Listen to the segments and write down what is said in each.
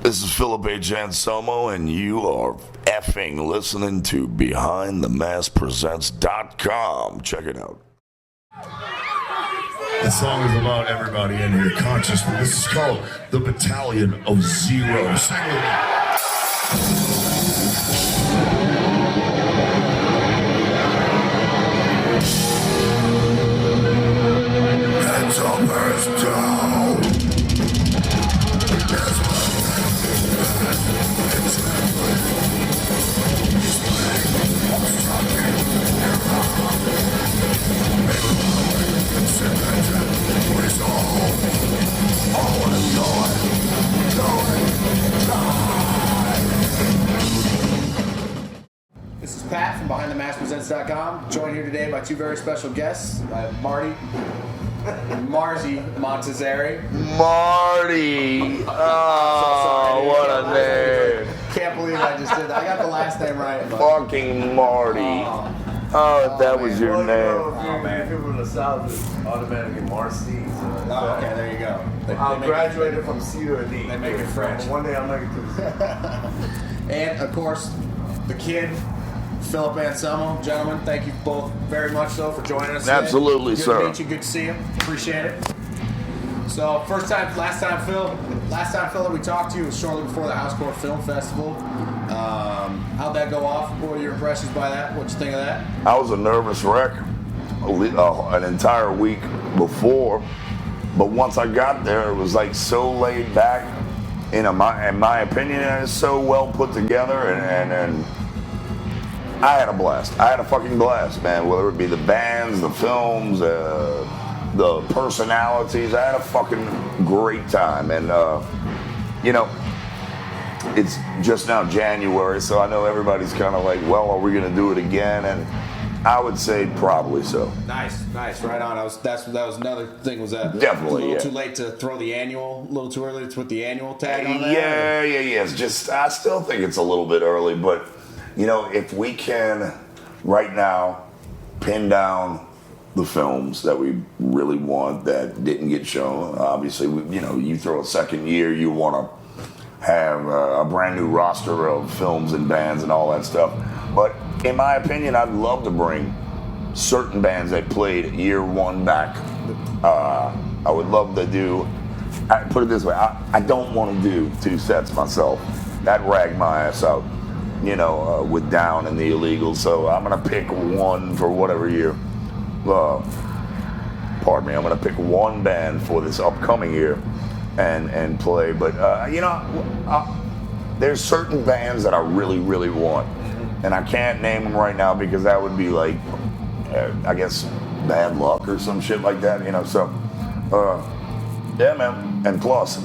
This is Philip H. Anselmo, and you are effing listening to BehindTheMaskPresents.com. Check it out. The song is about everybody in here consciously. This is called The Battalion of Zero. Sing with me. Hands up, hands down. That's what This is Pat from BehindTheMaskPresents.com, joined here today by two very special guests, Marty and Marzy Montazaryi. Marty! Oh, what a name. Can't believe I just did that. I got the last name right. But... Fucking Marty. Oh, that was your name. Oh man, people from the South is automatically Marcy. Oh, okay, there you go. I graduated from C to a D. They make it French. One day I'll make it to the And of course, the kid, Philip Anselmo. Gentlemen, thank you both very much so for joining us today. Absolutely, good sir. Good to meet you. Good to see you. Appreciate it. So, last time, Phil, that we talked to you was shortly before the Housecore Film Festival. How'd that go off? What were your impressions by that? What'd you think of that? I was a nervous wreck an entire week before, but once I got there, it was like so laid back. In my opinion, it's so well put together, and I had a blast. I had a fucking blast, man. Whether it be the bands, the films, the personalities, I had a fucking great time. And it's just now January, so I know everybody's kind of like, well, are we going to do it again? And I would say probably so. Nice, right on. That was another thing. Was that definitely a little too late to throw the annual? A little too early to put the annual tag on that? Yeah. It's just I still think it's a little bit early, but if we can right now pin down the films that we really want that didn't get shown. Obviously, you throw a second year, you want to have a brand new roster of films and bands and all that stuff. But in my opinion, I'd love to bring certain bands that played year one back. I would love to do, put it this way, I don't want to do two sets myself. That ragged my ass out, with Down and the Illegals. So I'm going to pick one for whatever year. Pardon me, I'm going to pick one band for this upcoming year and play. But, there's certain bands that I really, really want. And I can't name them right now because that would be like, I guess, bad luck or some shit like that, So, yeah, man. And plus,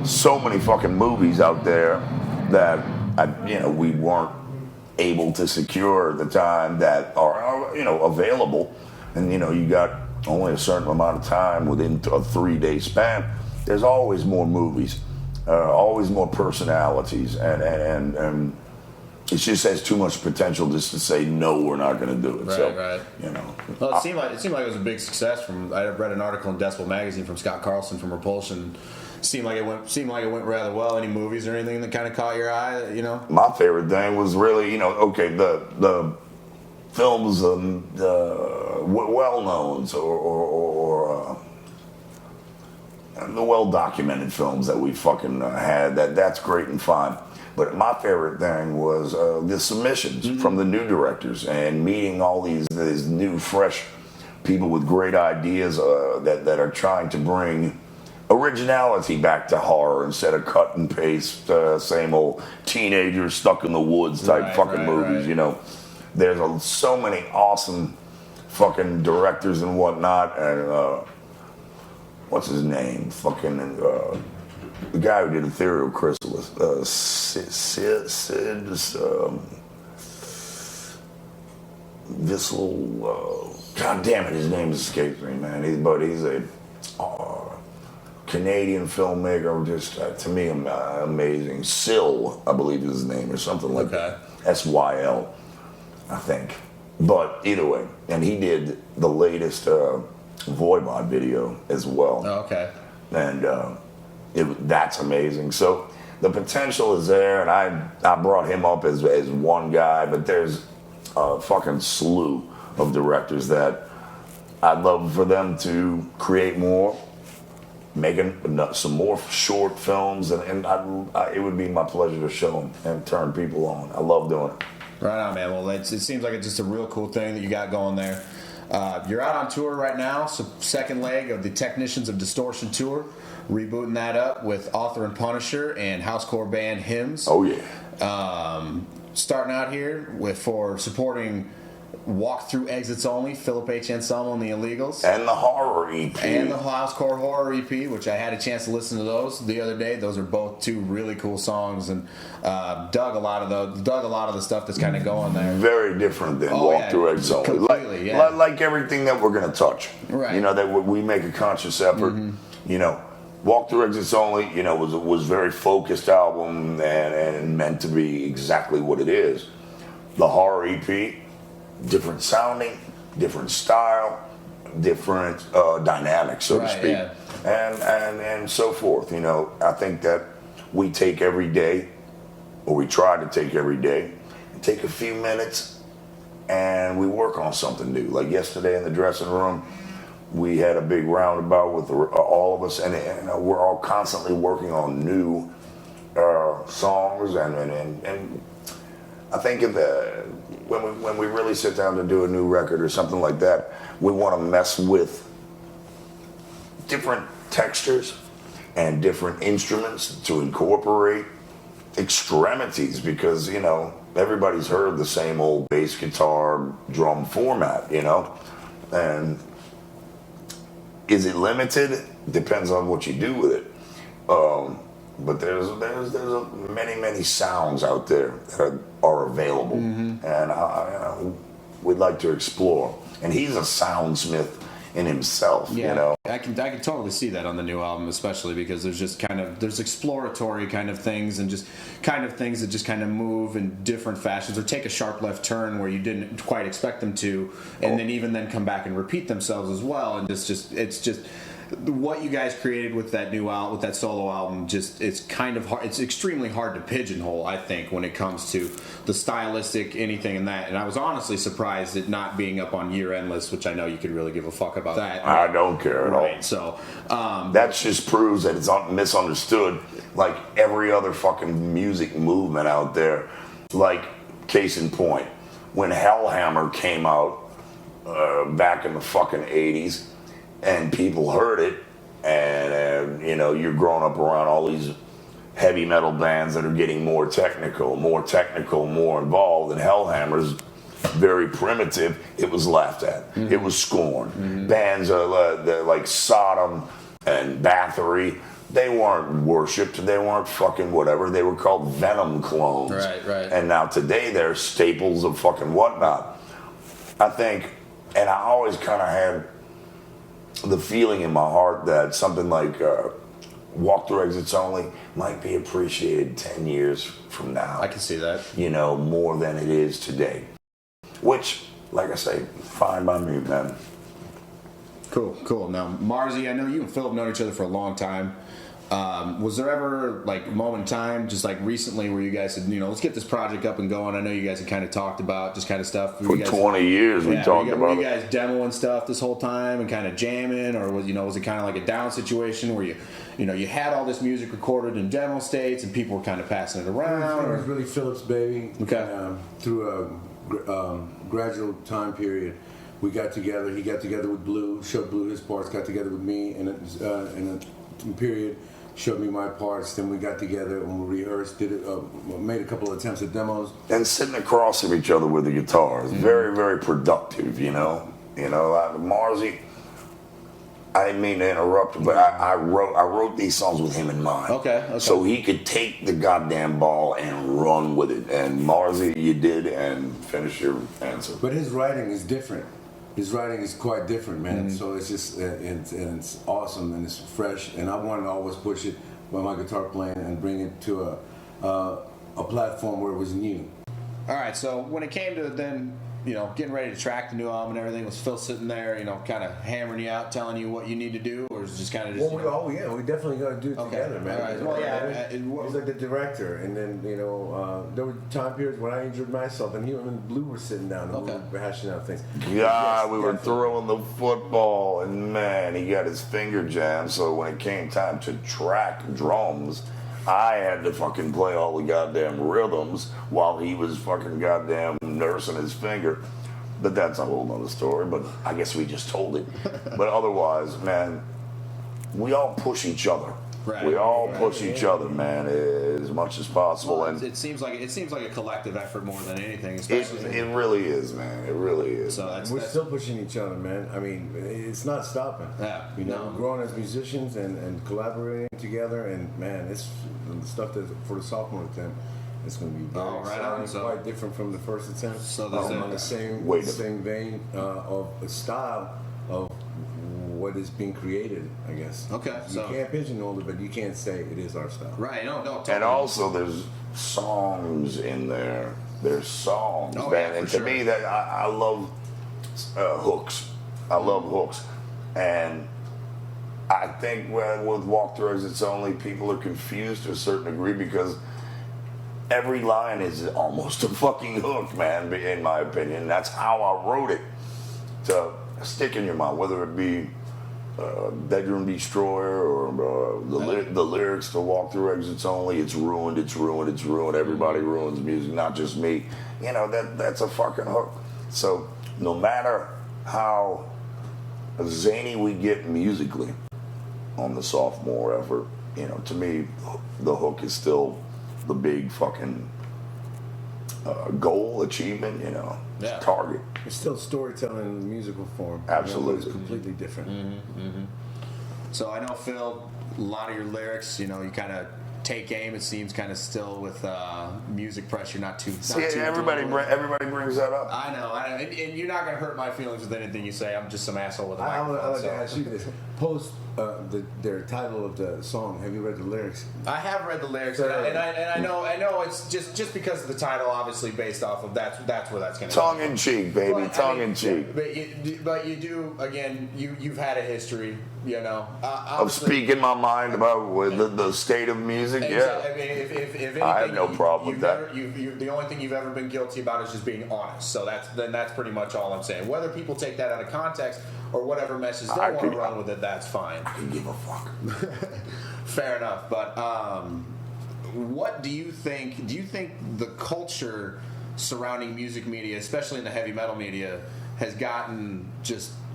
so many fucking movies out there that, we weren't able to secure at the time that are available. And, you got only a certain amount of time within a 3-day span. There's always more movies, always more personalities, and it just has too much potential just to say no, we're not going to do it. Right. Well, it seemed like it was a big success. I read an article in Decibel magazine from Scott Carlson from Repulsion. Seemed like it went rather well. Any movies or anything that kind of caught your eye? My favorite thing was really the films, well known or the well documented films that we fucking had. That's great and fine. But my favorite thing was the submissions from the new directors and meeting all these new, fresh people with great ideas that are trying to bring originality back to horror instead of cut and paste, same old teenagers stuck in the woods type movies. There's so many awesome fucking directors and whatnot. And what's his name? The guy who did Ethereal Chrysalis, Sid Vissel. God damn it, his name escapes me, man. He's a Canadian filmmaker, just to me amazing. Syl, I believe is his name, or something like that. SYL, I think. But either way, and he did the latest Voivod video as well. Oh, okay. And that's amazing. So the potential is there, and I brought him up as one guy, but there's a fucking slew of directors that I'd love for them to create more, making some more short films, and it would be my pleasure to show them and turn people on. I love doing it. Right on, man. Well, it seems like it's just a real cool thing that you got going there. You're out on tour right now, so second leg of the Technicians of Distortion tour, rebooting that up with Author and Punisher and Housecore band Hymns. Oh yeah. Starting out here for supporting Walk Through Exits Only, Philip H. Anselmo and the Illegals. And the horror EP. And the Housecore horror EP, which I had a chance to listen to those the other day. Those are both two really cool songs, and dug a lot of the stuff that's kind of going there. Very different than Walk Through Exits Only. Completely, like everything that we're going to touch. Right. You know, that we make a conscious effort. Mm-hmm. You know, Walk Through Exits Only, you know, was a very focused album and meant to be exactly what it is. The horror EP, different sounding, different style, different dynamics, so to speak, and so forth. You know, I think that we take every day, or we try to take every day, and take a few minutes, and we work on something new. Like yesterday in the dressing room, we had a big roundabout with all of us, and we're all constantly working on new songs, and I think when we really sit down to do a new record or something like that, we want to mess with different textures and different instruments to incorporate extremities, because, you know, everybody's heard the same old bass guitar drum format, you know, and is it limited? Depends on what you do with it. But there's many sounds out there that are available, and we'd like to explore. And he's a soundsmith in himself, you know. I can totally see that on the new album, especially because there's just there's exploratory kind of things, and just kind of things that just kind of move in different fashions or take a sharp left turn where you didn't quite expect them to, and then come back and repeat themselves as well. And it's just what you guys created with that with that solo album, it's kind of hard. It's extremely hard to pigeonhole, I think, when it comes to the stylistic anything in that. And I was honestly surprised at not being up on year-end lists, which I know you could really give a fuck about that. I don't care at all. Right. So that just proves that it's misunderstood, like every other fucking music movement out there. Like, case in point, when Hellhammer came out back in the fucking 80s, and people heard it, and you know, you're growing up around all these heavy metal bands that are getting more technical, more involved, and Hellhammer's very primitive. It was laughed at. Mm-hmm. It was scorned. Mm-hmm. Bands like Sodom and Bathory, they weren't worshipped. They weren't fucking whatever. They were called Venom clones. Right. And now today they're staples of fucking whatnot. I think, and I always kind of had the feeling in my heart that something like Walk Through Exits Only might be appreciated 10 years from now. I can see that. You know, more than it is today. Which, like I say, fine by me, man. Cool. Now, Marzy, I know you and Phil have known each other for a long time. Was there ever like a moment in time, just like recently, where you guys said, you know, let's get this project up and going? I know you guys had kind of talked about just kind of stuff. For 20 years we talked about it. Were you guys demoing stuff this whole time and kind of jamming, or was it kind of like a down situation where you had all this music recorded in demo states and people were kind of passing it around? It was really Philip's baby. Okay. And, through a gradual time period, we got together. He got together with Blue, showed Blue his parts, got together with me in a period, showed me my parts. Then we got together and we rehearsed, made a couple of attempts at demos. And sitting across from each other with the guitars, very, very productive, you know. Marzy, I didn't mean to interrupt, but I wrote these songs with him in mind. Okay. So he could take the goddamn ball and run with it. And Marzy, you did, and finish your answer. But his writing is different. His writing is quite different, man. So it's just, it's awesome and it's fresh. And I wanted to always push it by my guitar playing and bring it to a platform where it was new. All right, so when it came to then getting ready to track the new album and everything? Was Phil sitting there, kind of hammering you out, telling you what you need to do, or is it just kind of just? Well, we definitely got to do it together, man. All right. Well, yeah. He's like the director, and then there were time periods when I injured myself, and he and Blue were sitting down and we were hashing out things. Yeah, we were throwing the football, and man, he got his finger jammed. So when it came time to track drums, I had to fucking play all the goddamn rhythms while he was fucking goddamn nursing his finger. But that's a whole nother story, but I guess we just told it. But otherwise, man, we all push each other. Right. We all push each other, man, as much as possible. Well, and it seems like a collective effort more than anything, especially. it really is, man. It really is. So We're still pushing each other, man. I mean, it's not stopping. Yeah. We're growing as musicians and collaborating together, and man, it's the stuff that for the sophomore attempt. It's going to be very exciting, quite different from the first attempt. So on the same vein of a style of what is being created, I guess. Okay, you can't pigeonhole it, but you can't say it is our style. Right. No. Totally. And also, there's songs in there. There's songs, man. Yeah, and to sure. me, that I love hooks. I love hooks, and I think with Walk Through Exits Only, people are confused to a certain degree because every line is almost a fucking hook, man, in my opinion. That's how I wrote it, to stick in your mind, whether it be Bedroom Destroyer or the lyrics to Walk Through Exits Only. It's ruined, it's ruined, it's ruined. Everybody ruins music, not just me. That's a fucking hook. So no matter how zany we get musically on the sophomore effort, to me, the hook is still the big fucking goal, achievement, target. It's still storytelling in the musical form. Absolutely. It's completely different. Mm-hmm. So I know, Phil, a lot of your lyrics, you kind of take aim, it seems, kind of still with music pressure, not too. Everybody brings that up. I know, and you're not going to hurt my feelings with anything you say. I'm just some asshole with a I microphone. would like to ask you this. Post their title of the song. Have you read the lyrics? I have read the lyrics, and I know it's just because of the title, obviously based off of that's where that's going to. Tongue in cheek, baby. Tongue in cheek. But you do, again. You've had a history, of speaking my mind about the state of music. Exactly. I mean, if anything, I have no problem with that. The only thing you've ever been guilty about is just being honest. So that's pretty much all I'm saying. Whether people take that out of context or whatever message they want to run with it, that's fine. I can give a fuck. Fair enough. But what do you think? Do you think the culture surrounding music media, especially in the heavy metal media, has gotten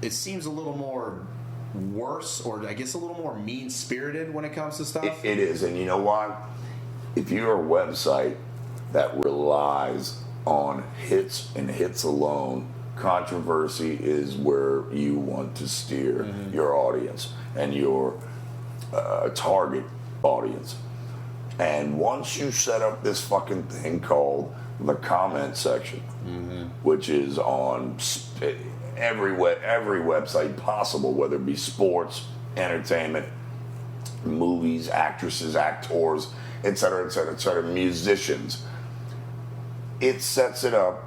it seems a little more worse, or I guess a little more mean-spirited when it comes to stuff? It is, and you know what? If you're a website that relies on hits and hits alone, controversy is where you want to steer your audience and your target audience. And once you set up this fucking thing called the comment section, which is on every website possible, whether it be sports, entertainment, movies, actresses, actors, etc., musicians, it sets it up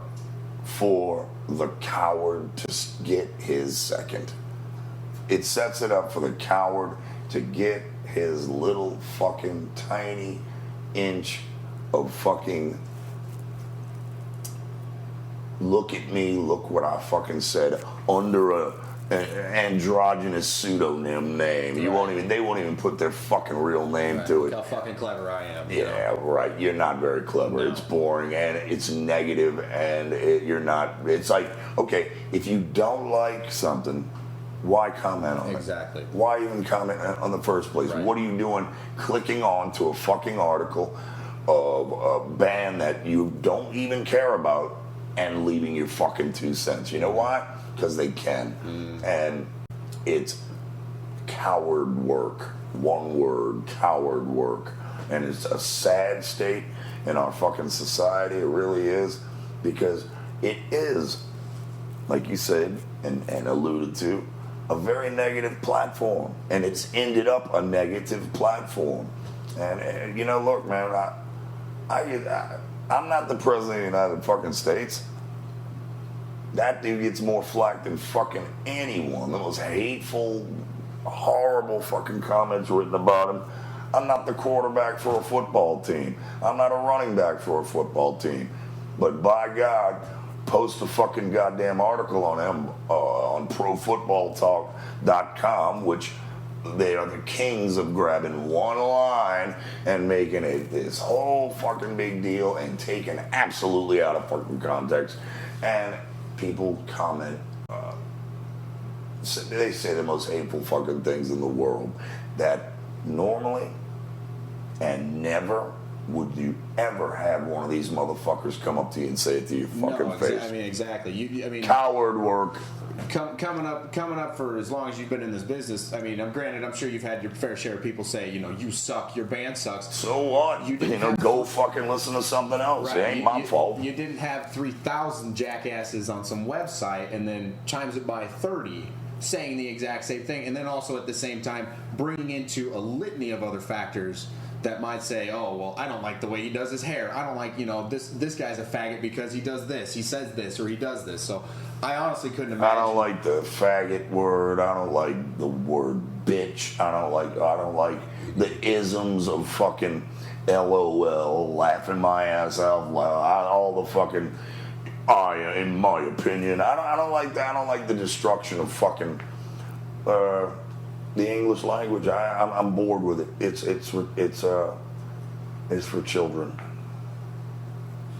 for the coward to get his second. It sets it up for the coward to get his little fucking tiny inch of fucking look at me, look what I fucking said under an androgynous pseudonym name. They won't even put their fucking real name to it. Look how fucking clever I am. Yeah, right. You're not very clever. No. It's boring and it's negative, and you're not. It's like, okay, if you don't like something, why comment on it? Exactly. Why even comment on the first place? Right. What are you doing clicking on to a fucking article of a band that you don't even care about and leaving your fucking 2 cents? You know why? Because they can. And it's coward work. One word, coward work. And it's a sad state in our fucking society. It really is. Because it is, like you said and alluded to, a very negative platform. And it's ended up a negative platform. And look, man, I'm not the president of the United fucking States. That dude gets more flack than fucking anyone. The most hateful, horrible fucking comments written about him. I'm not the quarterback for a football team. I'm not a running back for a football team. But by God, post a fucking goddamn article on him on ProFootballTalk.com, which they are the kings of grabbing one line and making it this whole fucking big deal and taken absolutely out of fucking context. And people comment, they say the most hateful fucking things in the world that normally and never would you ever have one of these motherfuckers come up to you and say it to your fucking face. I mean, exactly. Coward work. Coming up for as long as you've been in this business. I mean, I'm sure you've had your fair share of people say, you suck, your band sucks. So what? Go fucking listen to something else. Right. It ain't my fault. You didn't have 3,000 jackasses on some website and then times it by 30 saying the exact same thing, and then also at the same time bringing into a litany of other factors that might say, oh, well, I don't like the way he does his hair. I don't like, this guy's a faggot because he does this, he says this, or he does this. So I honestly couldn't imagine. I don't like the faggot word. I don't like the word bitch. I don't like the isms of fucking LOL, laughing my ass out loud. All the fucking, in my opinion. I don't like that. I don't like the destruction of fucking the English language. I'm bored with it. It's for children.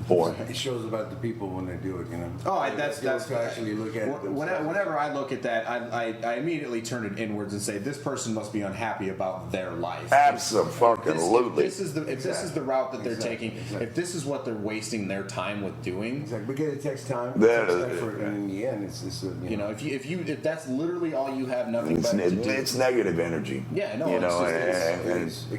Boy. It shows about the people when they do it, Oh, that's to actually look at it. Whenever I look at that, I immediately turn it inwards and say this person must be unhappy about their life. Absolutely. This is the route that they're taking. If this is what they're wasting their time with doing, exactly. Because it takes time, effort, and in the end, it's just if that's literally all you have, nothing better to do. It's negative energy. Yeah, no, it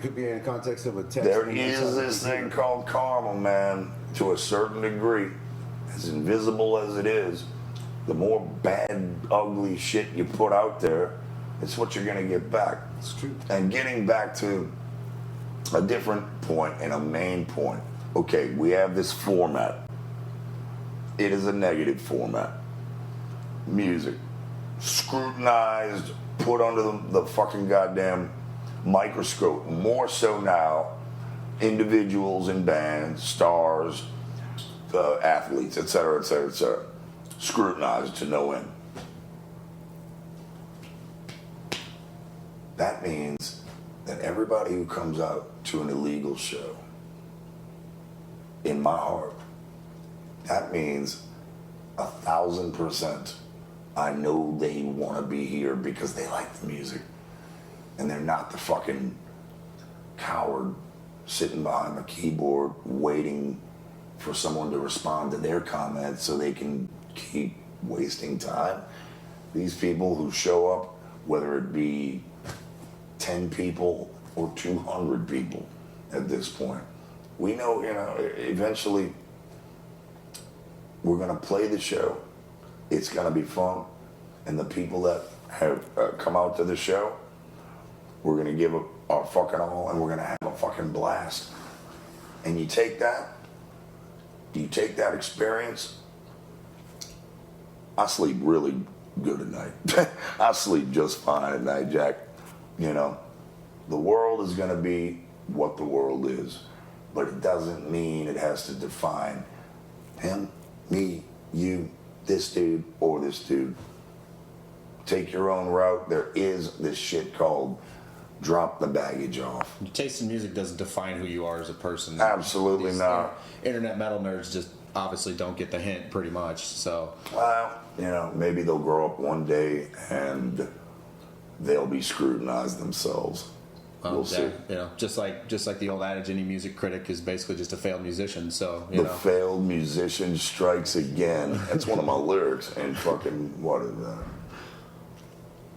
could be in the context of a text. There is this thing called karma, man. To a certain degree, as invisible as it is, the more bad, ugly shit you put out there, it's what you're going to get back. It's true. And getting back to a different point and a main point. Okay, we have this format. It is a negative format. Music. Scrutinized, put under the fucking goddamn microscope. More so now. Individuals in bands, stars, athletes, etc., etc., etc., scrutinized to no end. That means that everybody who comes out to an illegal show, in my heart, that means 1,000% I know they want to be here because they like the music, and they're not the fucking coward sitting behind the keyboard waiting for someone to respond to their comments so they can keep wasting time. These people who show up, whether it be 10 people or 200 people at this point, we know, eventually we're going to play the show. It's going to be fun. And the people that have come out to the show, we're going to give our fucking all, and we're going to have a fucking blast. And you take that experience. I sleep really good at night. I sleep just fine at night, Jack. The world is going to be what the world is, but it doesn't mean it has to define him, me, you, this dude, or this dude. Take your own route. There is this shit called drop the baggage off. Your taste in music doesn't define who you are as a person. Absolutely not. Internet metal nerds just obviously don't get the hint, pretty much. So, well, maybe they'll grow up one day and they'll be scrutinized themselves. We'll see. Just like the old adage, any music critic is basically just a failed musician. So the failed musician strikes again. That's one of my lyrics. And fucking what is that?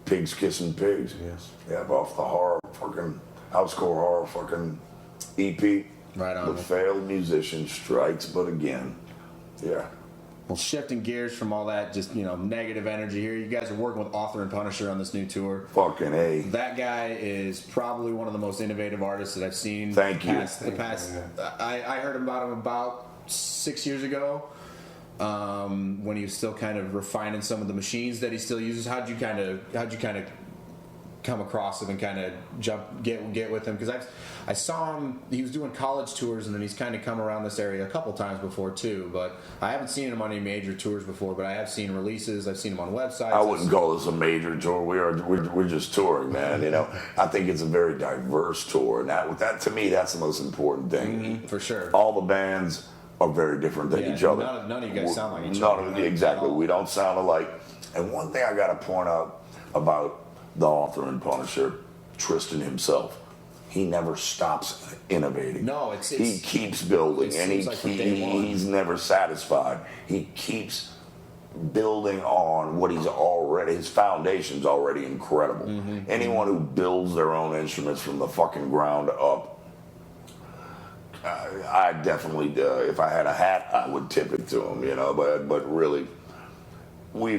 Pigs Kissing Pigs. Yes. Yeah, off the horror fucking Housecore horror fucking EP. Right on. The failed musician strikes but again. Yeah. Well, shifting gears from all that, just negative energy here. You guys are working with Author and Punisher on this new tour. Fucking A. That guy is probably one of the most innovative artists that I've seen. Thank you. I heard about him about 6 years ago. when he was still kind of refining some of the machines that he still uses? How'd you kind of come across him and kind of get with him? Because I saw him, he was doing college tours, and then he's kind of come around this area a couple times before too, but I haven't seen him on any major tours before, but I have seen releases, I've seen him on websites. I wouldn't call this a major tour. We're just touring, man. You know, I think it's a very diverse tour, and that to me, that's the most important thing. For sure. All the bands are very different than each other. None of you guys sound like each other. Exactly. We don't sound alike. And one thing I got to point out about the author and Punisher, Tristan himself, he never stops innovating. No, he keeps building, and he's never satisfied. He keeps building on what his foundation's already incredible. Anyone who builds their own instruments from the fucking ground up, I definitely, if I had a hat, I would tip it to him, you know. But really, we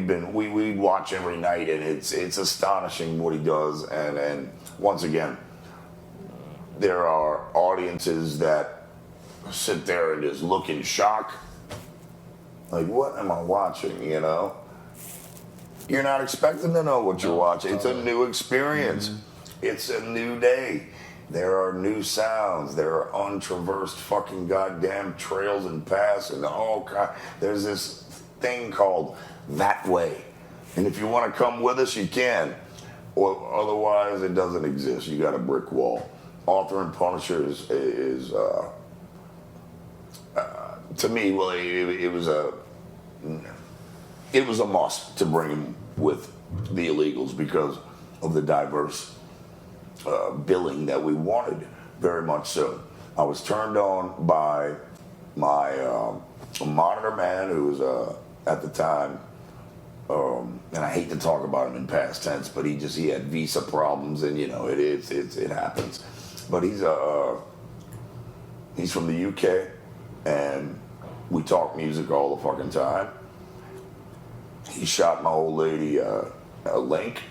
watch every night, and it's astonishing what he does. And once again, there are audiences that sit there and just look in shock, like, what am I watching? You know, you're not expecting to know what you're watching. It's a new experience. It's a new day. There are new sounds. There are untraversed fucking goddamn trails and paths and all kind. There's this thing called That Way, and if you want to come with us, you can. Or otherwise, it doesn't exist. You got a brick wall. Author and Punisher is to me, well, it was a must to bring him with the Illegals because of the diverse billing that we wanted, very much so. I was turned on by my monitor man, who was at the time, and I hate to talk about him in past tense, but he had visa problems, and you know it happens. But he's from the UK, and we talk music all the fucking time. He shot my old lady a link.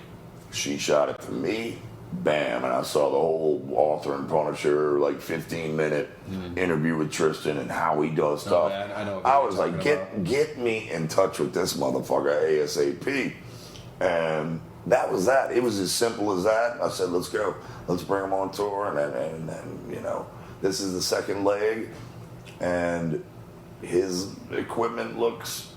She shot it to me. Bam, and I saw the whole Author and Punisher 15-minute interview with Tristan and how he does stuff. Man, I know. I was like, get me in touch with this motherfucker ASAP. And that was that. It was as simple as that. I said, let's go. Let's bring him on tour. And you know, this is the second leg. And his equipment looks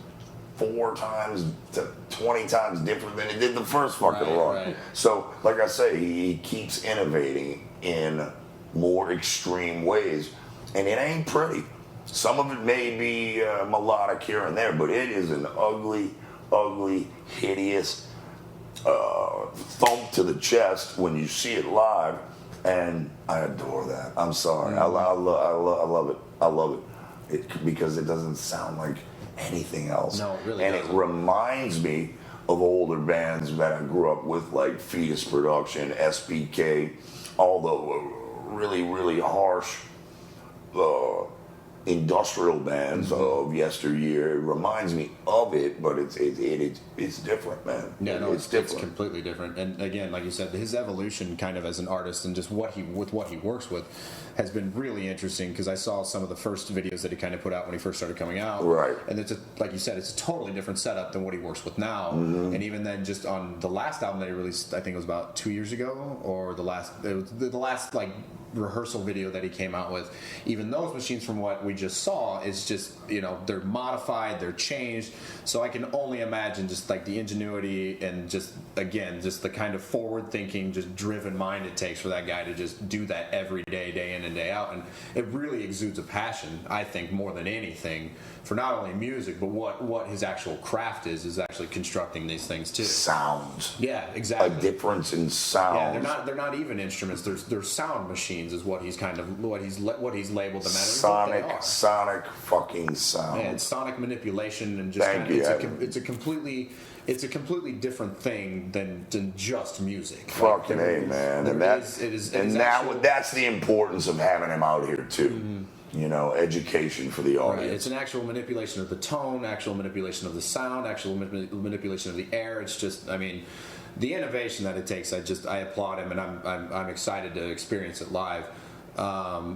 4 times to 20 times different than it did the first fucking run. Right. So, like I say, he keeps innovating in more extreme ways. And it ain't pretty. Some of it may be melodic here and there, but it is an ugly, hideous thump to the chest when you see it live, and I adore that. I'm sorry, I love it. I love it because it doesn't sound like anything else. No, it really and doesn't. It reminds me of older bands that I grew up with, like Fetus Production, SBK, all the really harsh industrial bands of yesteryear. It reminds me of it, but it's different, man. Yeah, no, it's different. It's completely different. And again, like you said, his evolution kind of as an artist and just what he works with has been really interesting, because I saw some of the first videos that he kind of put out when he first started coming out. Right. And it's like you said, it's a totally different setup than what he works with now. And even then, just on the last album that he released, I think it was about 2 years ago, or the last like rehearsal video that he came out with, even those machines from what we just saw is just, you know, they're modified, they're changed. So I can only imagine just like the ingenuity and just, again, just the kind of forward thinking, just driven mind it takes for that guy to just do that every day, day in and day out. And it really exudes a passion, I think, more than anything, for not only music, but what his actual craft is actually constructing these things too. Sounds. Yeah, exactly. A difference in sound. Yeah, they're not even instruments. They're sound machines, is what he's labeled them as. Sonic fucking sound. Yeah, it's sonic manipulation, and just it's a completely different thing than just music. Fucking A, man. And that's the importance of having him out here too. You know, education for the audience. Right. It's an actual manipulation of the tone, actual manipulation of the sound, actual manipulation of the air. It's just, I mean, the innovation that it takes. I applaud him, and I'm excited to experience it live.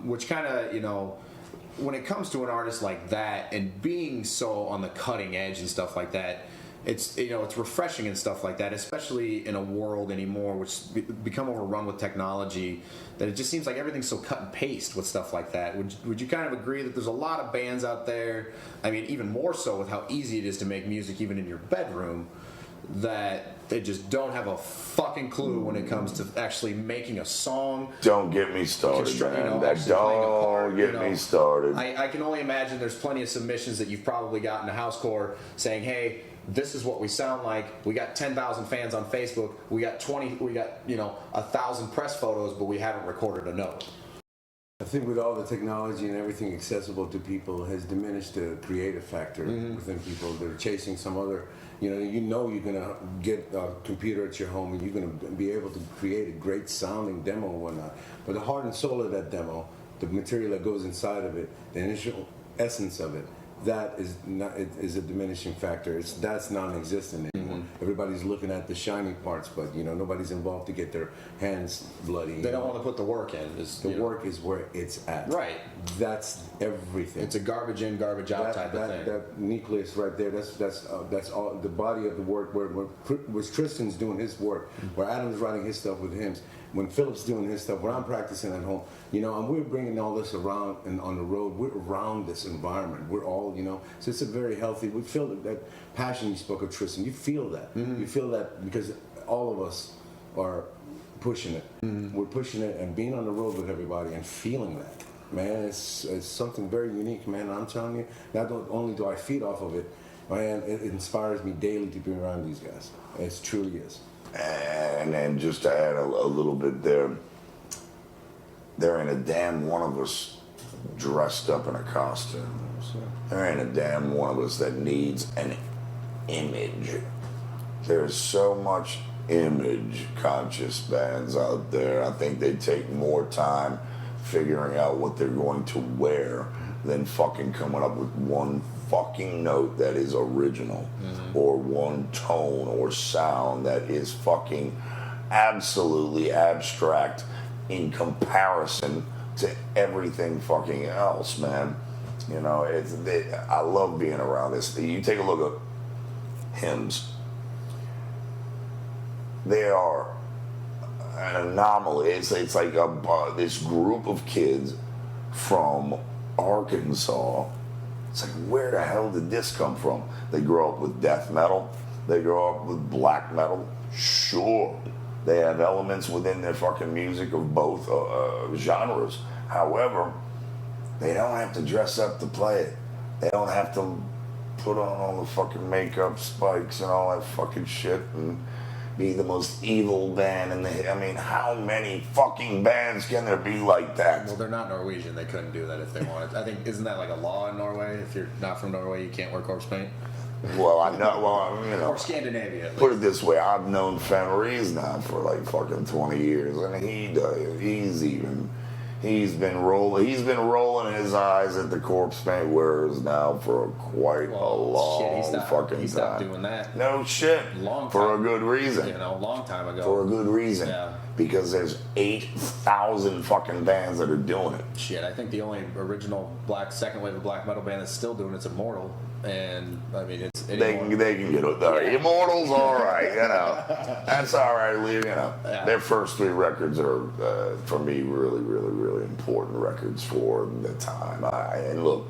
Which kind of, you know, when it comes to an artist like that and being so on the cutting edge and stuff like that, it's it's refreshing and stuff like that, especially in a world anymore which become overrun with technology, that it just seems like everything's so cut and paste with stuff like that. Would you kind of agree that there's a lot of bands out there, I mean even more so with how easy it is to make music even in your bedroom, that they just don't have a fucking clue when it comes to actually making a song? Don't get me started, man. Don't get me started. I can only imagine there's plenty of submissions that you've probably gotten to Housecore saying, hey, this is what we sound like. We got 10,000 fans on Facebook. We got 1,000 press photos, but we haven't recorded a note. I think with all the technology and everything accessible to people has diminished the creative factor within people. They're chasing some other, you're gonna get a computer at your home and you're gonna be able to create a great sounding demo and whatnot. But the heart and soul of that demo, the material that goes inside of it, the initial essence of it, that is a diminishing factor. That's non-existent anymore. Everybody's looking at the shiny parts, but nobody's involved to get their hands bloody. They don't want to put the work in. Work is where it's at. Right. That's everything. It's a garbage in, garbage out type of thing. That nucleus right there. That's all the body of the work. Where Tristan's doing his work, where Adam's writing his stuff with hymns, when Philip's doing his stuff, where I'm practicing at home, and we're bringing all this around and on the road. We're around this environment. We're all, so it's a very healthy. We feel that passion you spoke of, Tristan. You feel that. You feel that because all of us are pushing it. We're pushing it and being on the road with everybody and feeling that. Man, it's something very unique, man. I'm telling you, not only do I feed off of it, man, it inspires me daily to be around these guys. It truly is. And then just to add a little bit there ain't a damn one of us dressed up in a costume. There ain't a damn one of us that needs an image. There's so much image conscious bands out there. I think they take more time figuring out what they're going to wear than fucking coming up with one fucking note that is original or one tone or sound that is fucking absolutely abstract in comparison to everything fucking else, man. I love being around this. You take a look at hymns. They are an anomaly. It's like this group of kids from Arkansas. It's like, where the hell did this come from? They grow up with death metal. They grow up with black metal. Sure, they have elements within their fucking music of both genres. However, they don't have to dress up to play it. They don't have to put on all the fucking makeup, spikes, and all that fucking shit and be the most evil band in the... I mean, how many fucking bands can there be like that? Well, they're not Norwegian. They couldn't do that if they wanted. I think, isn't that like a law in Norway? If you're not from Norway, you can't wear corpse paint? Well, I know. Well, or Scandinavia, at least. Put it this way. I've known Fenris now for like fucking 20 years, and he's been rolling his eyes at the corpse paint wearers now for quite a long fucking time. He stopped doing that. No shit. For a good reason. A long time ago. For a good reason. Yeah. Because there's 8,000 fucking bands that are doing it. Shit, I think the only original second wave of black metal band that's still doing it's Immortal. And I mean, it's they can get it. Immortal's all right, That's all right. Yeah. Their first 3 records are for me really, really, really important records for the time. And look,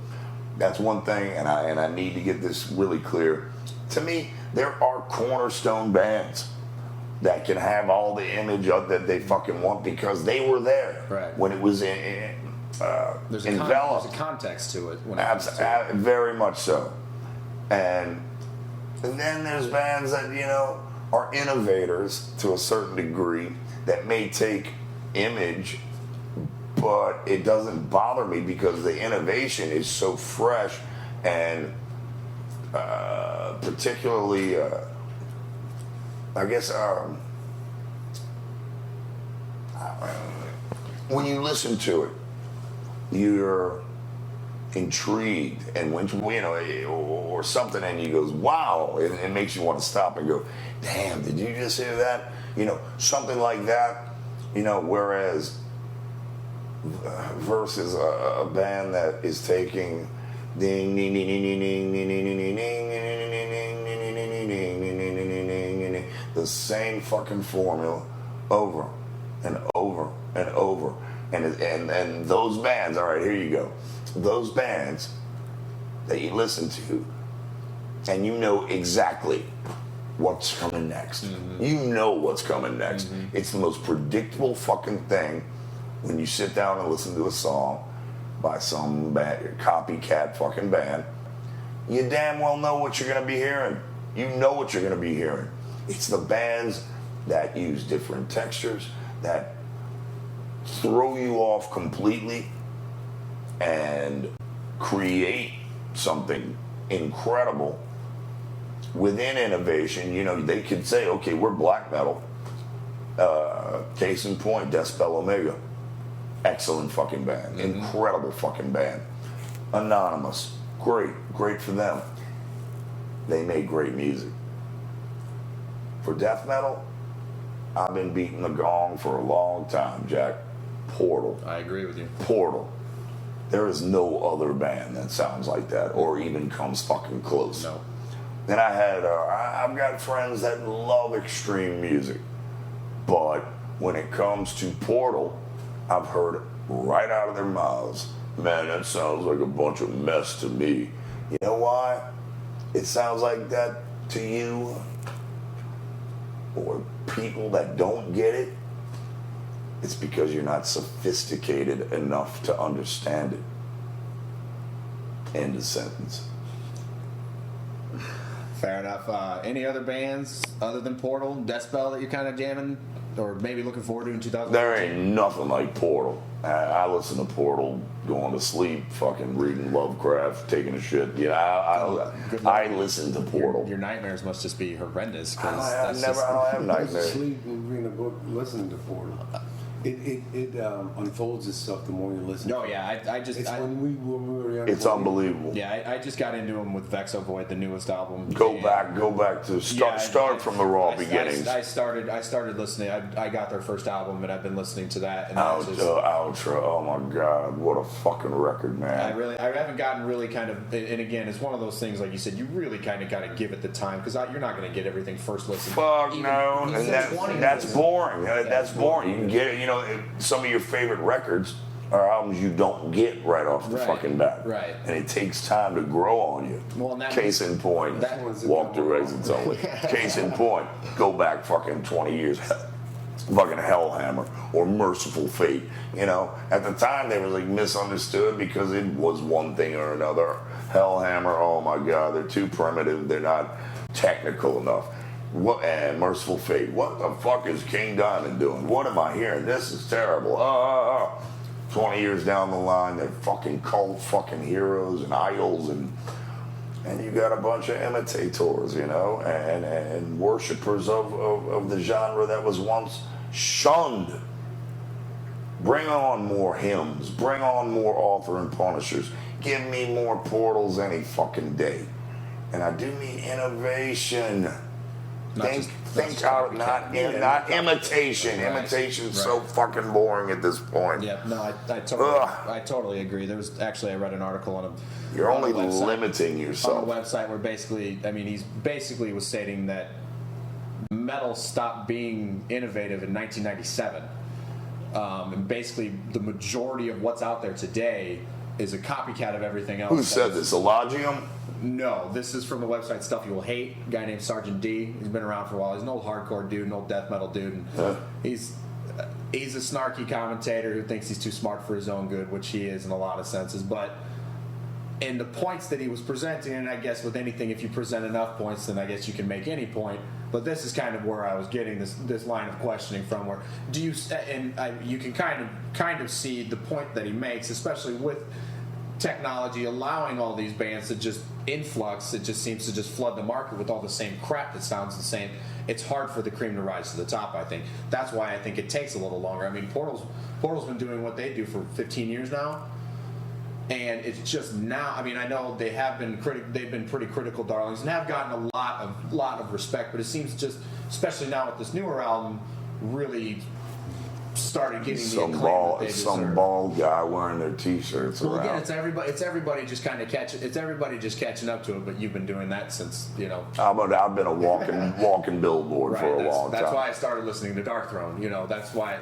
that's one thing, and I need to get this really clear. To me, there are cornerstone bands that can have all the image that they fucking want because they were there when it was enveloped. There's a context to it. Very much so. And then there's bands that, are innovators to a certain degree that may take image, but it doesn't bother me because the innovation is so fresh and particularly, I guess, when you listen to it, you're intrigued, and when or something, and you goes, wow, it makes you want to stop and go, damn, did you just hear that? Something like that. Whereas versus a band that is taking ding ding ding ding ding ding ding ding ding ding, the same fucking formula over and over and over, and those bands. All right, here you go. Those bands that you listen to, and you know exactly what's coming next. You know what's coming next. It's the most predictable fucking thing when you sit down and listen to a song by some copycat fucking band. You damn well know what you're gonna be hearing. You know what you're gonna be hearing. It's the bands that use different textures, that throw you off completely and create something incredible within innovation. You know, they could say, okay, we're black metal. Case in point, Decibel Omega. Excellent fucking band. Incredible fucking band. Anonymous. Great for them. They made great music. For death metal, I've been beating the gong for a long time, Jack. Portal. I agree with you. Portal. There is no other band that sounds like that or even comes fucking close. No. Then I've got friends that love extreme music, but when it comes to Portal, I've heard right out of their mouths, man, that sounds like a bunch of mess to me. You know why it sounds like that to you or people that don't get it? It's because you're not sophisticated enough to understand it. End of sentence. Fair enough. Any other bands other than Portal, Decibel that you're kind of jamming or maybe looking forward to in 2000? There ain't nothing like Portal. I listen to Portal going to sleep, fucking reading Lovecraft, taking a shit. You know, I listen to Portal. Your nightmares must just be horrendous. I don't have nightmares. Sleep and reading a book, listening to Portal. It unfolds itself the more you listen. No, yeah, When we were young. It's unbelievable. Yeah, I just got into them with Vexo Void, the newest album. Go back to start from the raw beginnings. I started listening. I got their first album, and I've been listening to that. And Outro. Oh my God, what a fucking record, man. I haven't gotten really kind of, and again, it's one of those things like you said, you really kind of got to give it the time because you're not going to get everything first listen. Fuck no, and that's boring. That's boring. You can get it. You know, some of your favorite records are albums you don't get right off the fucking bat. Right. And it takes time to grow on you. Well, Case in point, Walk the Exits Only. Case in point, go back fucking 20 years. Fucking Hellhammer or Merciful Fate. You know, at the time they were like misunderstood because it was one thing or another. Hellhammer, oh my God, they're too primitive. They're not technical enough. And Merciful Fate. What the fuck is King Diamond doing? What am I hearing? This is terrible. 20 years down the line, they're fucking cult fucking heroes and idols, and you got a bunch of imitators, you know, and worshippers of the genre that was once shunned. Bring on more hymns. Bring on more Author and Punishers. Give me more Portals any fucking day. And I do mean innovation. Think out, not imitation. Imitation's so fucking boring at this point. Yeah, no, I totally agree. There was actually, I read an article on a. You're only website, limiting yourself. On a website where basically, I mean, he's basically was stating that metal stopped being innovative in 1997, and basically the majority of what's out there today is a copycat of everything else. Who said this? Elogium? No, this is from the website Stuff You Will Hate. A guy named Sergeant D. He's been around for a while. He's an old hardcore dude, an old death metal dude. And he's a snarky commentator who thinks he's too smart for his own good, which he is in a lot of senses. But in the points that he was presenting, and I guess with anything, if you present enough points, then I guess you can make any point. But this is kind of where I was getting this line of questioning from. Where do you you can kind of see the point that he makes, especially with technology allowing all these bands to just influx. It just seems to just flood the market with all the same crap that sounds the same. It's hard for the cream to rise to the top, I think. That's why I think it takes a little longer. I mean, Portal's been doing what they do for 15 years now, and it's just now. I mean, I know they have been they've been pretty critical darlings and have gotten a lot of respect, but it seems just, especially now with this newer album, really started getting the some acclaim that they deserve. bald guy wearing their T-shirts Well, around. again, it's everybody just kind of catching up to it. But you've been doing that since I've been a walking billboard right, for a long time. That's why I started listening to Dark Throne. That's why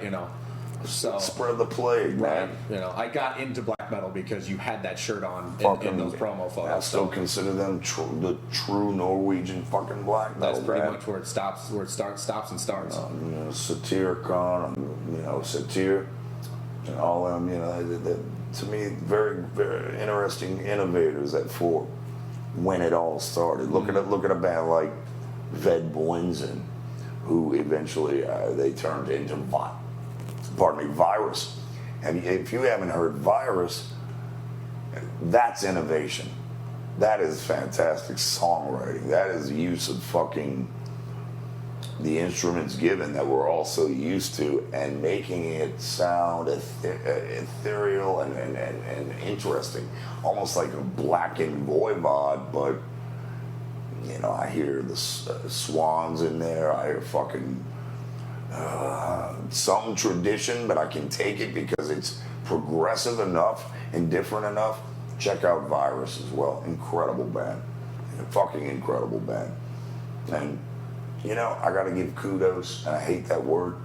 So spread the plague, right, man. I got into black metal because you had that shirt on in those promo photos. I still consider them the true Norwegian fucking black metal. That's pretty band. much where it stops and starts. Satyricon, Satyr, and all them. To me, very, very interesting innovators for when it all started. Look at a band like Ved Boinzen, who eventually they turned into Virus. And if you haven't heard Virus, that's innovation. That is fantastic songwriting. That is use of fucking the instruments given that we're all so used to and making it sound ethereal and interesting. Almost like a blackened voivod, but I hear the swans in there. I hear fucking some tradition, but I can take it because it's progressive enough and different enough. Check out Virus as well. Incredible band. Fucking incredible band. And, I gotta give kudos, and I hate that word,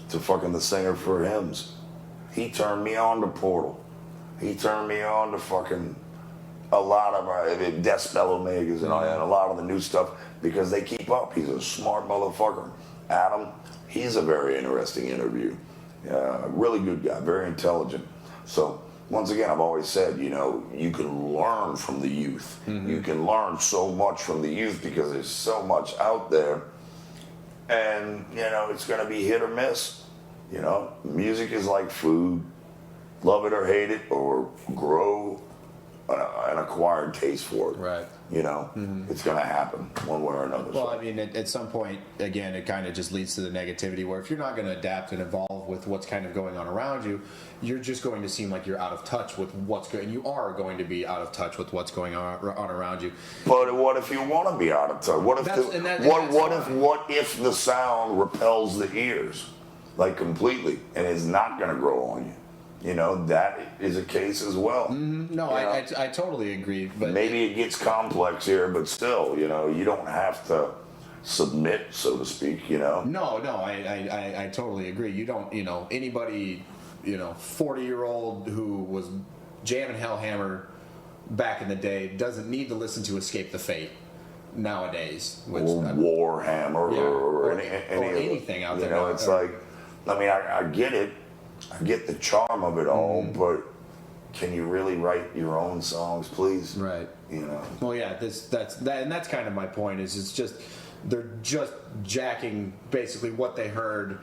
to fucking the singer for Hymns. He turned me on to Portal. He turned me on to fucking a lot of Decibel Omegas and a lot of the new stuff because they keep up. He's a smart motherfucker. Adam, he's a very interesting interview. Really good guy, very intelligent. So, once again, I've always said, you can learn from the youth. Mm-hmm. You can learn so much from the youth because there's so much out there. And, it's going to be hit or miss. Music is like food. Love it or hate it, or grow an acquired taste for it. Right. It's going to happen one way or another. Well, I mean, at some point, again, it kind of just leads to the negativity where if you're not going to adapt and evolve with what's kind of going on around you, you're just going to seem like you're out of touch with what's going. You are going to be out of touch with what's going on around you. But what if you want to be out of touch? What if what if the sound repels the ears, like completely, and is not going to grow on you? That is a case as well. Mm-hmm. No, I totally agree. But maybe it gets complex here, but still, you don't have to submit, so to speak. No, I totally agree. You don't, anybody, 40-year-old who was jamming Hellhammer back in the day doesn't need to listen to Escape the Fate nowadays. Or Warhammer or anything out there. It's like, I get it. I get the charm of it all, but can you really write your own songs, please? Right. Well, yeah. That's kind of my point. Is it's just they're just jacking basically what they heard,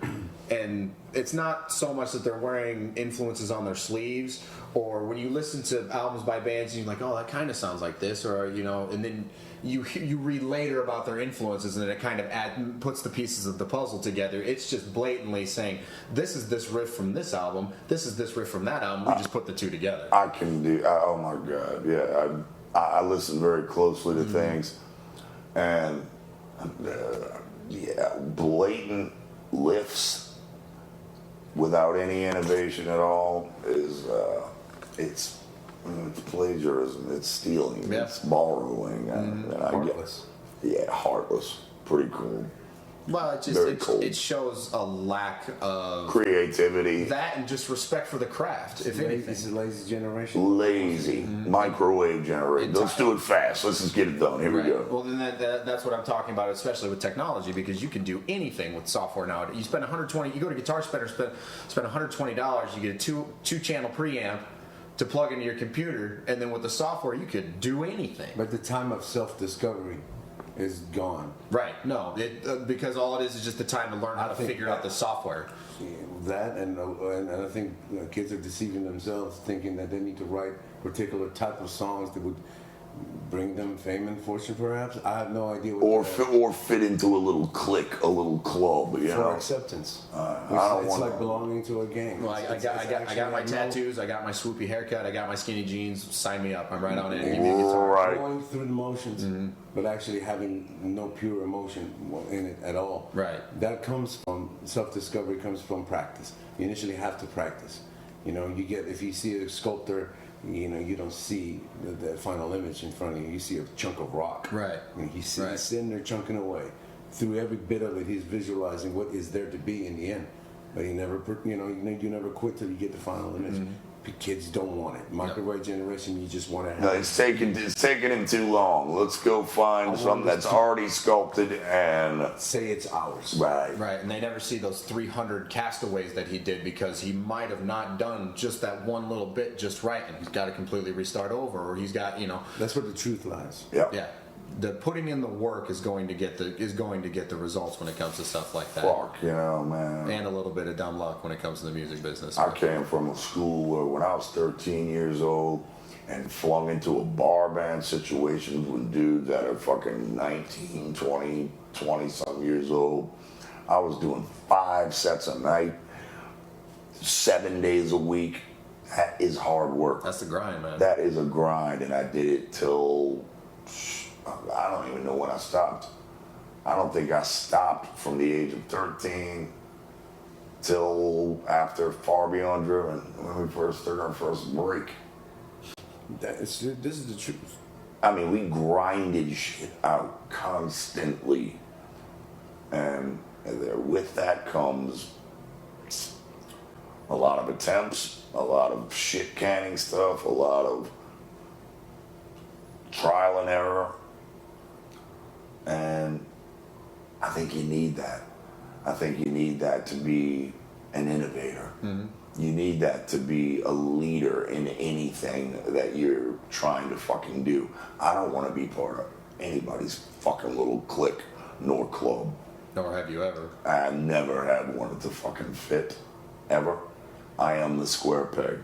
and it's not so much that they're wearing influences on their sleeves, or when you listen to albums by bands, and you're like, oh, that kind of sounds like this, or and then you read later about their influences, and then it kind of puts the pieces of the puzzle together. It's just blatantly saying, this is this riff from this album, this is this riff from that album. We just put the two together. I can do. Oh my God, yeah. I listen very closely to things, and blatant lifts without any innovation at all is it's plagiarism. It's stealing. Yeah. It's borrowing. Heartless. Heartless. Pretty cool. Well, it shows a lack of creativity. That and just respect for the craft, if anything. It's a lazy generation. Lazy. Microwave generation. Let's do it fast. Let's just get it done. Here we go. Well, then that's what I'm talking about, especially with technology, because you can do anything with software nowadays. You spend $120. You go to Guitar Center, spend $120. You get a two-channel preamp to plug into your computer, and then with the software, you could do anything. But the time of self-discovery is gone. Right. No, because all it is just the time to learn how to figure out the software. That and I think kids are deceiving themselves, thinking that they need to write particular type of songs that would bring them fame and fortune, perhaps. I have no idea. Or fit into a little clique, a little club, you for know. acceptance. I don't It's want like belonging to a gang. Well, I got my tattoos, I got my swoopy haircut, I got my skinny jeans. Sign me up. I'm right on in. Give me a guitar. Right. Going through the motions, but actually having no pure emotion in it at all. Right. That comes from self-discovery. Comes from practice. You initially have to practice. You know, if you see a sculptor, you know, you don't see the final image in front of you. You see a chunk of rock. Right. I mean, he's Right. sitting there chunking away. Through every bit of it, he's visualizing what is there to be in the end. But he never, you never quit till you get the final image. Kids don't want it. Market right generation, you just want to No, have. it's taking him too long. Let's go find something that's already sculpted and Say it's ours. right. Right, and they never see those 300 castaways that he did because he might have not done just that one little bit just right, and he's got to completely restart over, or he's got, you know, That's where the truth lies. Yeah. yeah. The putting in the work is going to get the results when it comes to stuff like that, Fuck, you know, man. and a little bit of dumb luck when it comes to the music business. I came from a school where when I was 13 years old and flung into a bar band situation with dudes that are fucking 19, 20 something years old. I was doing 5 sets a night, 7 days a week. That is hard work. That's the grind, man. That is a grind, and I did it till I don't even know when I stopped. I don't think I stopped from the age of 13 till after Far Beyond Driven, when we first took our first break. This is the truth. I mean, we grinded shit out constantly, and with that comes a lot of attempts, a lot of shit canning stuff, a lot of trial and error. And I think you need that. I think you need that to be an innovator. You need that to be a leader in anything that you're trying to fucking do. I don't want to be part of anybody's fucking little clique nor club. Nor have you ever. I never had wanted to fucking fit, ever. I am the square peg.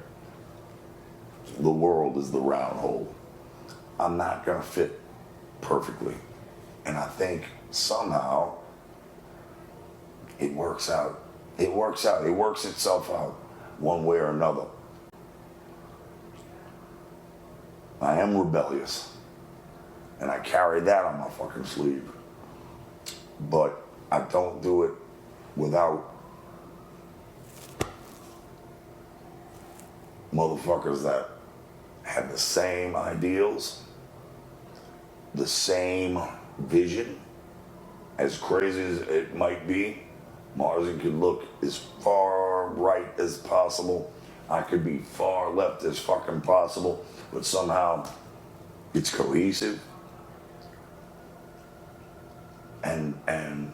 The world is the round hole. I'm not gonna fit perfectly. And I think somehow it works out. It works out. It works itself out one way or another. I am rebellious. And I carry that on my fucking sleeve. But I don't do it without motherfuckers that have the same ideals, the same vision. As crazy as it might be, Marzy could look as far right as possible. I could be far left as fucking possible, but somehow it's cohesive. And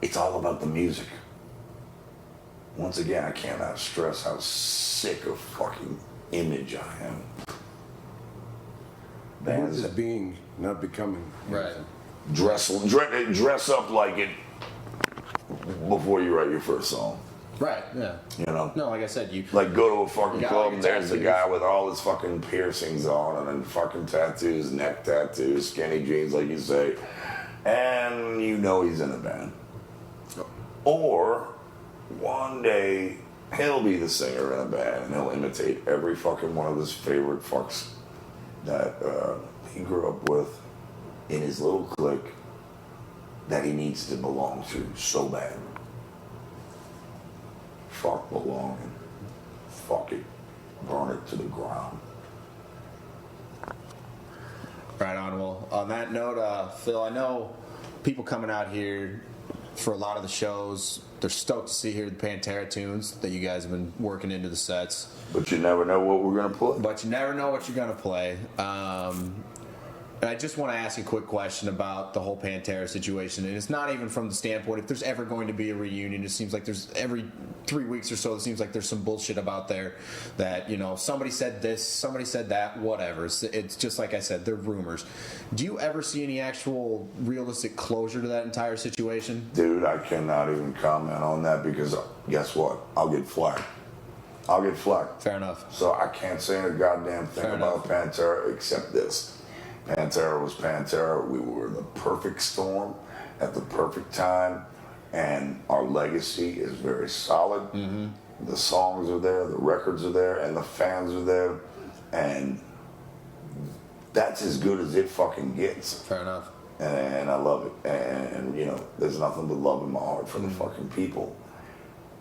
it's all about the music. Once again, I cannot stress how sick of fucking image I am. Bands is being, not becoming. Right. Dress up like it before you write your first song. Right, yeah. You know? No, like I said, you Like go to a fucking You got club all and your there's the tattoos. guy with all his fucking piercings on and then fucking tattoos, neck tattoos, skinny jeans like you say, and you know he's in a band. Or one day he'll be the singer in a band and he'll imitate every fucking one of his favorite fucks that he grew up with in his little clique that he needs to belong to so bad. Fuck belonging. Fuck it. Burn it to the ground. Right on. Well, on that note, Phil, I know people coming out here for a lot of the shows, they're stoked to see here the Pantera tunes that you guys have been working into the sets. But you never know what we're gonna play. But you never know what you're going to play. And I just want to ask you a quick question about the whole Pantera situation. And it's not even from the standpoint, if there's ever going to be a reunion, it seems like there's every 3 weeks or so, it seems like there's some bullshit about there that, you know, somebody said this, somebody said that, whatever. It's just like I said, they're rumors. Do you ever see any actual realistic closure to that entire situation? Dude, I cannot even comment on that because guess what? I'll get flagged. I'll get flagged. Fair enough. So I can't say a goddamn thing Fair about Pantera except this. Pantera was Pantera. We were the perfect storm at the perfect time, and our legacy is very solid. The songs are there, the records are there, and the fans are there, and that's as good as it fucking gets. Fair enough. And I love it. And you know, there's nothing but love in my heart for the fucking people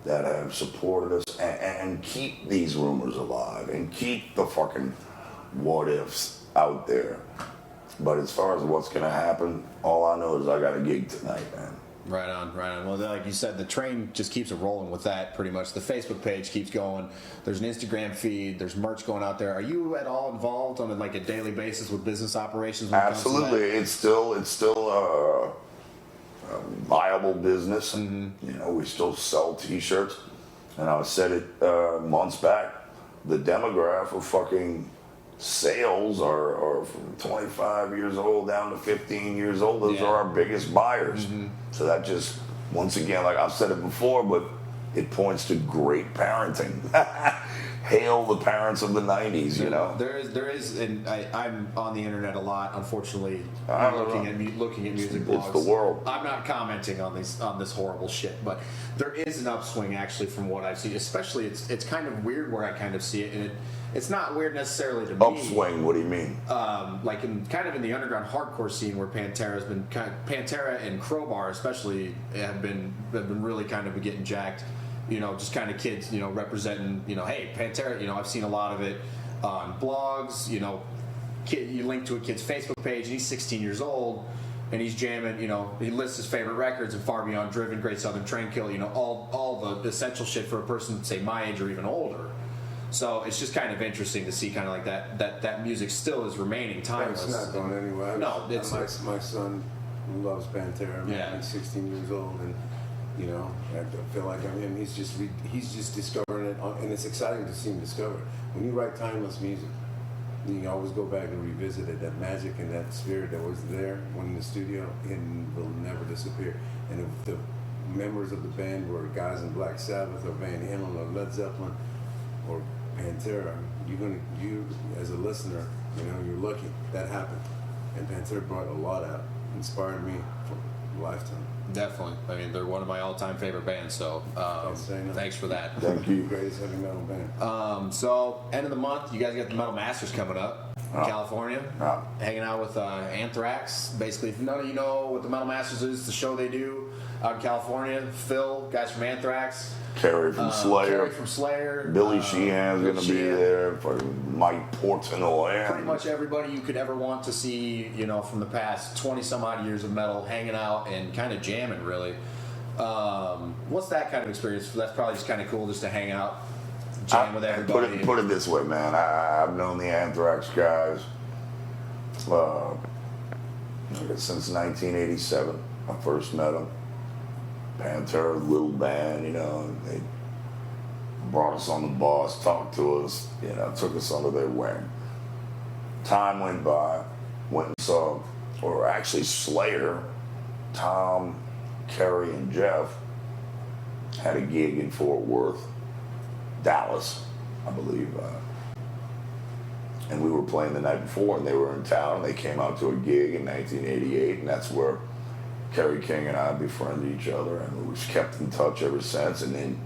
that have supported us and keep these rumors alive and keep the fucking what ifs out there. But as far as what's gonna happen, all I know is I got a gig tonight, man. Right on, right on. Well, like you said, the train just keeps it rolling with that pretty much. The Facebook page keeps going. There's an Instagram feed. There's merch going out there. Are you at all involved on like a daily basis with business operations? When Absolutely. It's still a viable business. You know, we still sell T-shirts. And I said it months back. The demographic of fucking sales are from 25 years old down to 15 years old. Those are our biggest buyers. So that just, once again, like I've said it before, but it points to great parenting. Hail the parents of the 90s, you know. There is, and I'm on the internet a lot. Unfortunately, looking at music blogs. It's the world. I'm not commenting on this horrible shit, but there is an upswing actually from what I've seen. Especially, it's kind of weird where I kind of see it, and it's not weird necessarily to me. Upswing? What do you mean? Like in the underground hardcore scene where Pantera and Crowbar especially have been really kind of getting jacked. You know, just kind of kids, you know, representing, you know, hey, Pantera, you know, I've seen a lot of it on blogs, you know, you link to a kid's Facebook page, and he's 16 years old, and he's jamming, you know, he lists his favorite records, and Far Beyond Driven, Great Southern Train Kill, you know, all the essential shit for a person, say, my age or even older. So it's just kind of interesting to see kind of like that music still is remaining timeless. It's not going anywhere. No, it's my son loves Pantera. Yeah. He's 16 years old, and you know, I feel like he's just discovering it, and it's exciting to see him discover it. When you write timeless music, you always go back and revisit it. That magic and that spirit that was there when in the studio, it will never disappear. And if the members of the band were guys in Black Sabbath or Van Halen or Led Zeppelin or Pantera, you as a listener, you know, you're lucky that happened. And Pantera brought a lot out, inspired me for a lifetime. Definitely. I mean, they're one of my all-time favorite bands, so thanks for that. Thank you. Greatest heavy metal band. So, end of the month, you guys got the Metal Masters coming up in California. Hanging out with Anthrax. Basically, if none of you know what the Metal Masters is, it's the show they do out in California. Phil, guys from Anthrax. Kerry from Slayer. Billy Sheehan's going to be there. Fucking Mike Portnoy. Pretty much everybody you could ever want to see, you know, from the past 20-some-odd years of metal, hanging out and kind of jamming, really. What's that kind of experience? That's probably just kind of cool just to hang out, jam with everybody. Put it this way, man. I've known the Anthrax guys since 1987. I first met them. Pantera, little band, you know, they brought us on the bus, talked to us, you know, took us under their wing. Time went by, went and saw, or actually Slayer, Tom, Kerry, and Jeff had a gig in Fort Worth, Dallas, I believe. And we were playing the night before, and they were in town, and they came out to a gig in 1988, and that's where Kerry King and I befriended each other, and we've kept in touch ever since. And then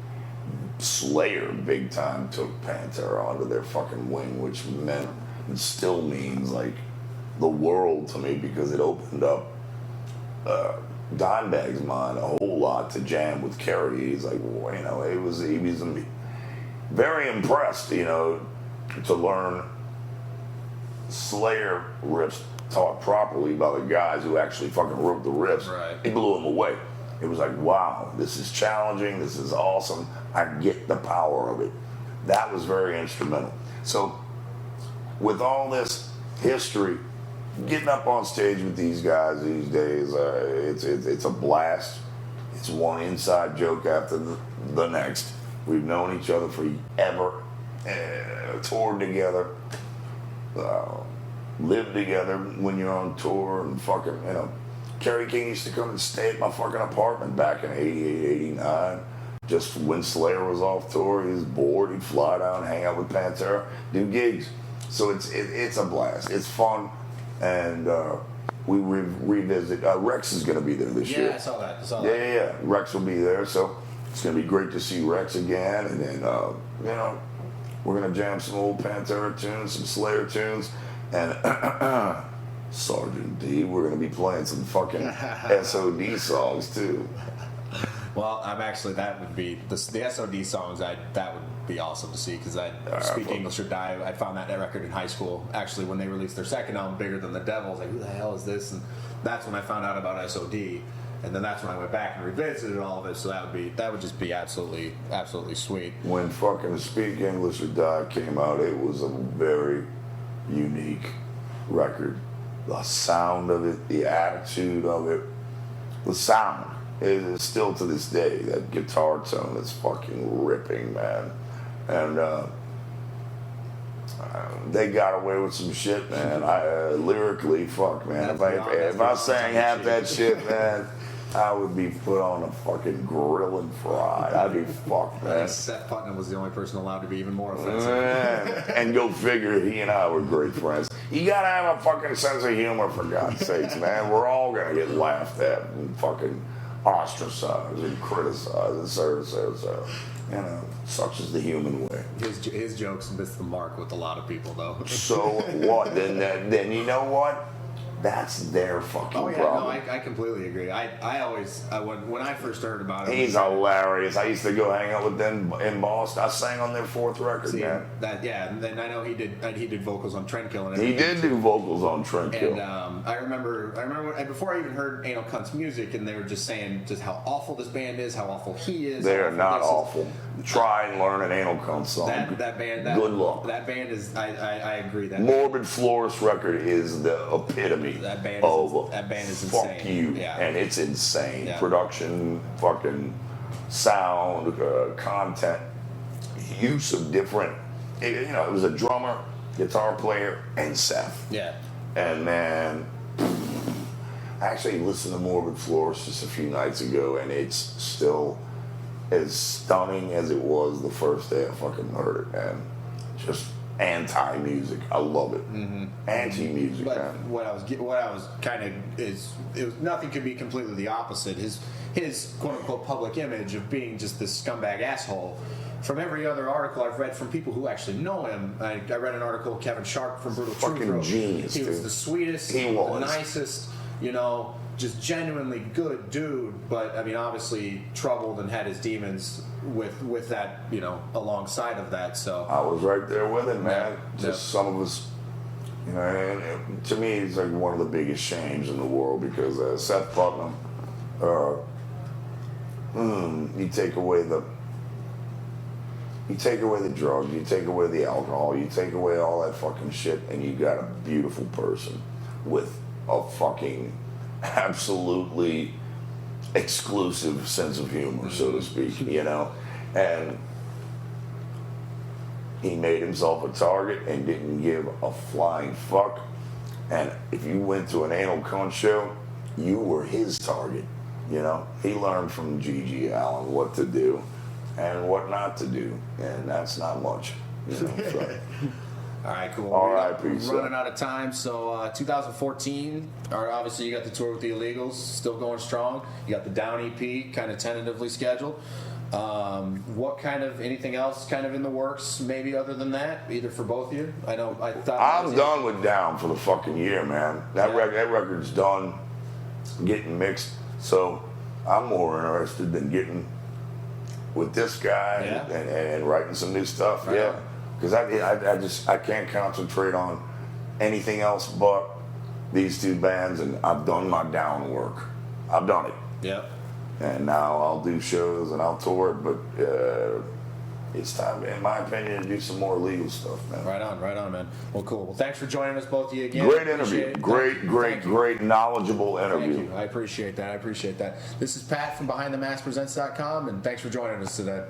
Slayer, big time, took Pantera under their fucking wing, which meant and still means like the world to me, because it opened up Dimebag's mind a whole lot to jam with Kerry. He's like, well, you know, he was very impressed, you know, to learn Slayer riffs taught properly by the guys who actually fucking wrote the riffs. Right. It blew him away. It was like, wow, this is challenging, this is awesome, I get the power of it. That was very instrumental. So with all this history, getting up on stage with these guys these days, it's a blast. It's one inside joke after the next. We've known each other forever, toured together, lived together when you're on tour, and fucking, you know, Kerry King used to come and stay at my fucking apartment back in 88, 89. Just when Slayer was off tour, he was bored, he'd fly down, hang out with Pantera, do gigs. So it's a blast. It's fun. and we revisit. Rex is going to be there this year. Yeah, I saw that. Yeah. Rex will be there, so it's going to be great to see Rex again. And then, we're going to jam some old Pantera tunes, some Slayer tunes, and Sergeant D, we're going to be playing some fucking SOD songs, too. Well, that would be the SOD songs. That would be awesome to see because I Speak English or Die. I found that record in high school. Actually, when they released their second album, Bigger Than the Devil, I was like, who the hell is this? And that's when I found out about SOD. And then that's when I went back and revisited all of it. So that would just be absolutely sweet. When fucking Speak English or Die came out, it was a very unique record. The sound of it, the attitude of it, the sound. It is still to this day, that guitar tone is fucking ripping, man. And they got away with some shit, man. Lyrically, fuck, man. If I sang half that shit, man, I would be put on a fucking grill and fried. I'd be fucked, man. Seth Putnam was the only person allowed to be even more offensive. Man. And go figure, he and I were great friends. You gotta have a fucking sense of humor, for God's sakes, man. We're all gonna get laughed at and fucking ostracized and criticized, and so. Such is the human way. His jokes miss the mark with a lot of people, though. So what? Then you know what? That's their fucking problem. No, I completely agree. When I first heard about it, he's hilarious. I used to go hang out with them in Boston. I sang on their fourth record, man. And then I know he did vocals on Trendkill and everything. He did do vocals on And Trendkill. I remember before I even heard Anal Cunt's music, and they were just saying just how awful this band is, how awful he is. They are not awful. Try and learn an Anal Cunt song. That band. Good luck. That band is. I agree. That Morbid Florist record is the epitome. That band is insane. Fuck you. Yeah. And it's insane. Yeah. Production, fucking sound, content, use of different. It was a drummer, guitar player, and Seth. Yeah. And man, I actually listened to Morbid Florist just a few nights ago, and it's still as stunning as it was the first day I fucking heard it, man. Just anti-music. I love it. Mm-hmm. Anti-music, but man. What I was kind of it was nothing could be completely the opposite. His quote unquote public image of being just this scumbag asshole. From every other article I've read from people who actually know him, I read an article Kevin Sharp from Brutal Truth fucking wrote. genius. He was dude. the sweetest, he was the nicest, just genuinely good dude. But I mean, obviously troubled and had his demons with that, alongside of that. So I was right there with him, man. Yeah. Just some of us, and to me, it's like one of the biggest shames in the world because Seth Putnam, you take away the drugs, you take away the alcohol, you take away all that fucking shit, and you got a beautiful person with a fucking absolutely exclusive sense of humor, so to speak, and he made himself a target and didn't give a flying fuck. And if you went to an Anal Cunt show, you were his target. He learned from G.G. Allen what to do and what not to do, and that's not much. So. All right, cool. All right, peace. We're running out of time. So 2014, obviously you got the tour with the Illegals, still going strong. You got the Down EP, kind of tentatively scheduled. Anything else kind of in the works, maybe other than that, either for both of you? I'm done with Down for the fucking year, man. That record's done, getting mixed. So I'm more interested than getting with this guy and writing some new stuff. Right. Yeah. Because I can't concentrate on anything else but these two bands, and I've done my Down work. I've done it. Yeah. And now I'll do shows and I'll tour it, but it's time, in my opinion, to do some more legal stuff, man. Right on, man. Well, cool. Well, thanks for joining us, both of you again. Great interview. Great, knowledgeable interview. Thank you. I appreciate that. This is Pat from BehindTheMaskPresents.com, and thanks for joining us today.